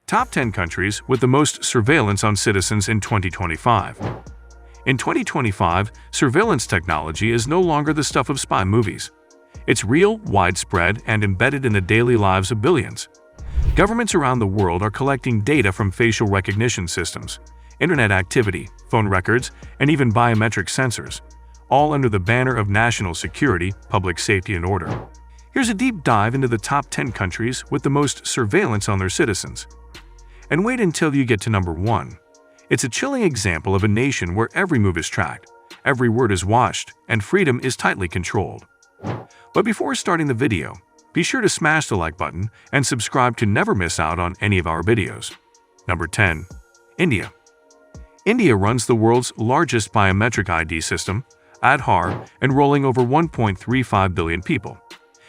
Top 10 countries with the most surveillance on citizens in 2025. In 2025, surveillance technology is no longer the stuff of spy movies. It's real, widespread, and embedded in the daily lives of billions. Governments around the world are collecting data from facial recognition systems, internet activity, phone records, and even biometric sensors, all under the banner of national security, public safety, and order. Here's a deep dive into the top 10 countries with the most surveillance on their citizens. And wait until you get to number 1. It's a chilling example of a nation where every move is tracked, every word is watched, and freedom is tightly controlled. But before starting the video, be sure to smash the like button and subscribe to never miss out on any of our videos. Number 10. India. India runs the world's largest biometric ID system, Aadhaar, enrolling over 1.35 billion people.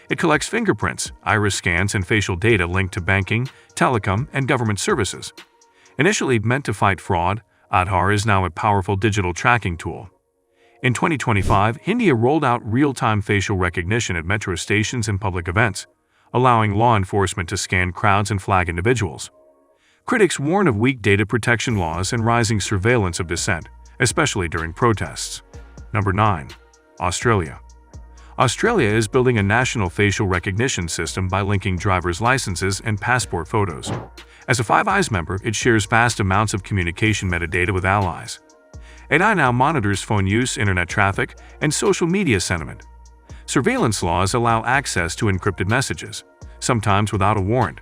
It collects fingerprints, iris scans, and facial data linked to banking, telecom, and government services. Initially meant to fight fraud, Aadhaar is now a powerful digital tracking tool. In 2025, India rolled out real-time facial recognition at metro stations and public events, allowing law enforcement to scan crowds and flag individuals. Critics warn of weak data protection laws and rising surveillance of dissent, especially during protests. Number 9. Australia. Australia is building a national facial recognition system by linking driver's licenses and passport photos. As a Five Eyes member, it shares vast amounts of communication metadata with allies. AI now monitors phone use, internet traffic, and social media sentiment. Surveillance laws allow access to encrypted messages, sometimes without a warrant.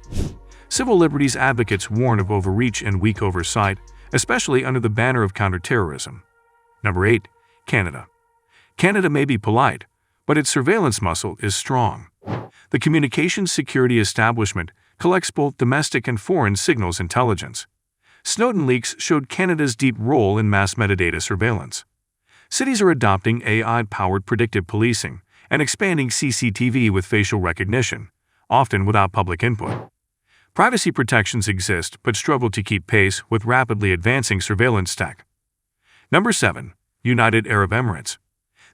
Civil liberties advocates warn of overreach and weak oversight, especially under the banner of counterterrorism. Number 8. Canada. Canada may be polite, but its surveillance muscle is strong. The Communications Security Establishment collects both domestic and foreign signals intelligence. Snowden leaks showed Canada's deep role in mass metadata surveillance. Cities are adopting AI-powered predictive policing and expanding CCTV with facial recognition, often without public input. Privacy protections exist but struggle to keep pace with rapidly advancing surveillance tech. Number 7. United Arab Emirates.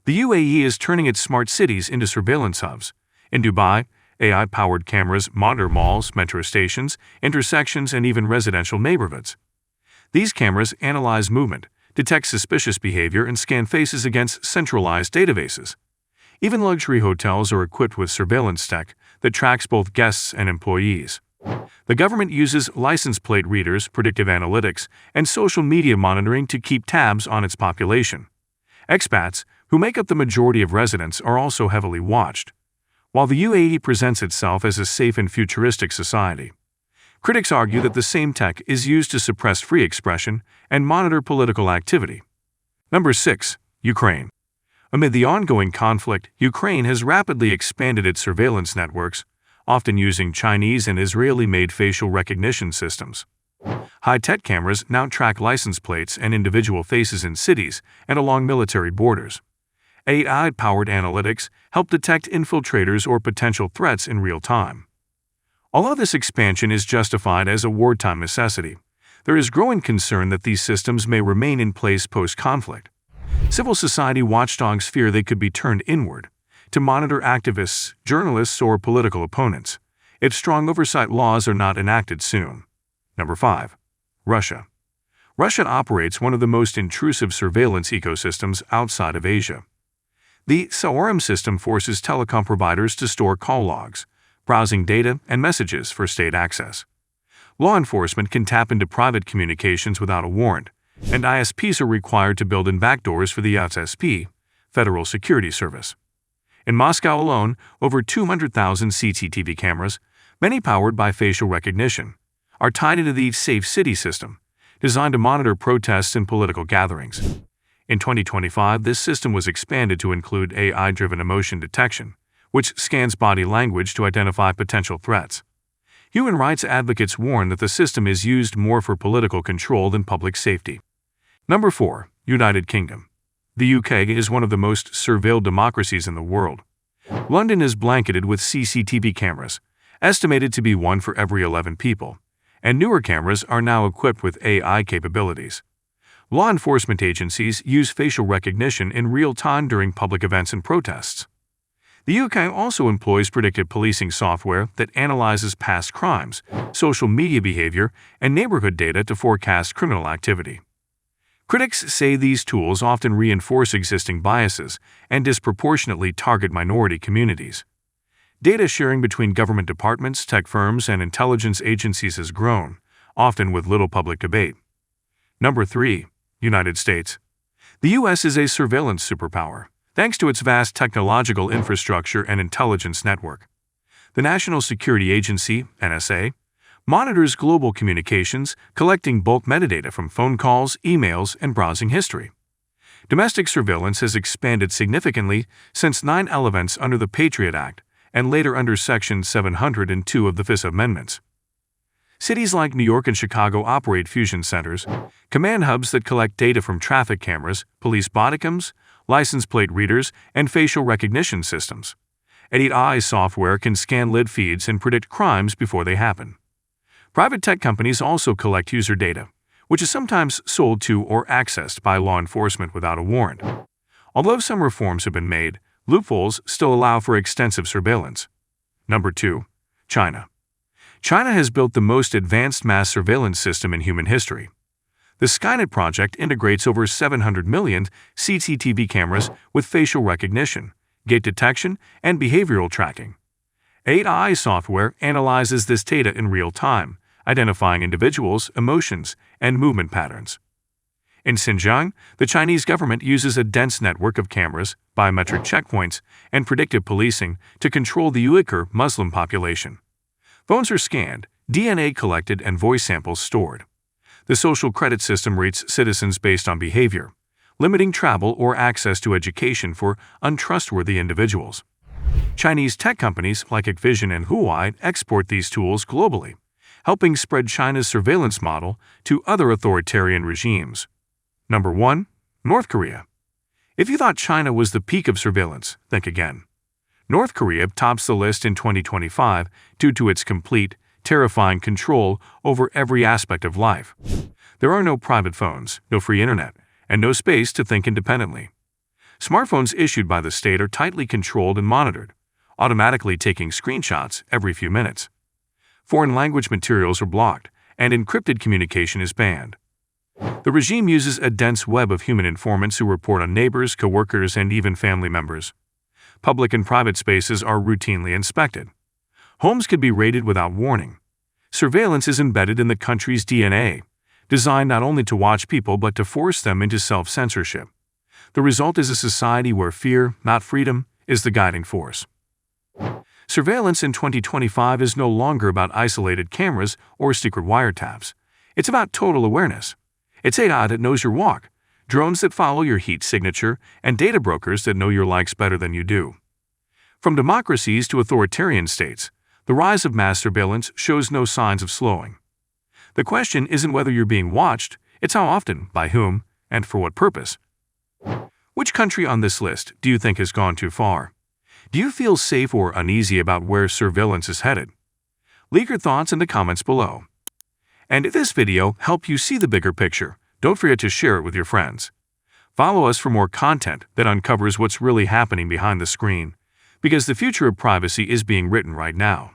The UAE is turning its smart cities into surveillance hubs. In Dubai, AI-powered cameras monitor malls, metro stations, intersections, and even residential neighborhoods. These cameras analyze movement, detect suspicious behavior, and scan faces against centralized databases. Even luxury hotels are equipped with surveillance tech that tracks both guests and employees. The government uses license plate readers, predictive analytics, and social media monitoring to keep tabs on its population. Expats, who make up the majority of residents, are also heavily watched. While the UAE presents itself as a safe and futuristic society, critics argue that the same tech is used to suppress free expression and monitor political activity. Number 6. Ukraine. Amid the ongoing conflict, Ukraine has rapidly expanded its surveillance networks, often using Chinese and Israeli-made facial recognition systems. High-tech cameras now track license plates and individual faces in cities and along military borders. AI-powered analytics help detect infiltrators or potential threats in real time. Although this expansion is justified as a wartime necessity, there is growing concern that these systems may remain in place post-conflict. Civil society watchdogs fear they could be turned inward to monitor activists, journalists, or political opponents if strong oversight laws are not enacted soon. Number 5. Russia. Russia operates one of the most intrusive surveillance ecosystems outside of Asia. The SAORM system forces telecom providers to store call logs, browsing data, and messages for state access. Law enforcement can tap into private communications without a warrant, and ISPs are required to build in backdoors for the FSB, Federal Security Service. In Moscow alone, over 200,000 CCTV cameras, many powered by facial recognition, are tied into the Safe City system, designed to monitor protests and political gatherings. In 2025, this system was expanded to include AI-driven emotion detection, which scans body language to identify potential threats. Human rights advocates warn that the system is used more for political control than public safety. Number 4. United Kingdom. The UK is one of the most surveilled democracies in the world. London is blanketed with CCTV cameras, estimated to be 1 for every 11 people, and newer cameras are now equipped with AI capabilities. Law enforcement agencies use facial recognition in real time during public events and protests. The UK also employs predictive policing software that analyzes past crimes, social media behavior, and neighborhood data to forecast criminal activity. Critics say these tools often reinforce existing biases and disproportionately target minority communities. Data sharing between government departments, tech firms, and intelligence agencies has grown, often with little public debate. Number 3. United States. The U.S. is a surveillance superpower, thanks to its vast technological infrastructure and intelligence network. The National Security Agency, NSA, monitors global communications, collecting bulk metadata from phone calls, emails, and browsing history. Domestic surveillance has expanded significantly since 9/11 events under the Patriot Act and later under Section 702 of the Fifth Amendment. Cities like New York and Chicago operate fusion centers, command hubs that collect data from traffic cameras, police body cams, license plate readers, and facial recognition systems. AI software can scan lid feeds and predict crimes before they happen. Private tech companies also collect user data, which is sometimes sold to or accessed by law enforcement without a warrant. Although some reforms have been made, loopholes still allow for extensive surveillance. Number 2. China. China has built the most advanced mass surveillance system in human history. The Skynet project integrates over 700 million CCTV cameras with facial recognition, gait detection, and behavioral tracking. AI software analyzes this data in real time, identifying individuals, emotions, and movement patterns. In Xinjiang, the Chinese government uses a dense network of cameras, biometric checkpoints, and predictive policing to control the Uyghur Muslim population. Phones are scanned, DNA collected, and voice samples stored. The social credit system rates citizens based on behavior, limiting travel or access to education for untrustworthy individuals. Chinese tech companies like Activision and Huawei export these tools globally, helping spread China's surveillance model to other authoritarian regimes. Number 1. North Korea. If you thought China was the peak of surveillance, think again. North Korea tops the list in 2025 due to its complete, terrifying control over every aspect of life. There are no private phones, no free internet, and no space to think independently. Smartphones issued by the state are tightly controlled and monitored, automatically taking screenshots every few minutes. Foreign language materials are blocked, and encrypted communication is banned. The regime uses a dense web of human informants who report on neighbors, coworkers, and even family members. Public and private spaces are routinely inspected. Homes can be raided without warning. Surveillance is embedded in the country's DNA, designed not only to watch people but to force them into self-censorship. The result is a society where fear, not freedom, is the guiding force. Surveillance in 2025 is no longer about isolated cameras or secret wiretaps. It's about total awareness. It's AI that knows your walk, drones that follow your heat signature, and data brokers that know your likes better than you do. From democracies to authoritarian states, the rise of mass surveillance shows no signs of slowing. The question isn't whether you're being watched, it's how often, by whom, and for what purpose. Which country on this list do you think has gone too far? Do you feel safe or uneasy about where surveillance is headed? Leave your thoughts in the comments below. And if this video helped you see the bigger picture, don't forget to share it with your friends. Follow us for more content that uncovers what's really happening behind the screen, because the future of privacy is being written right now.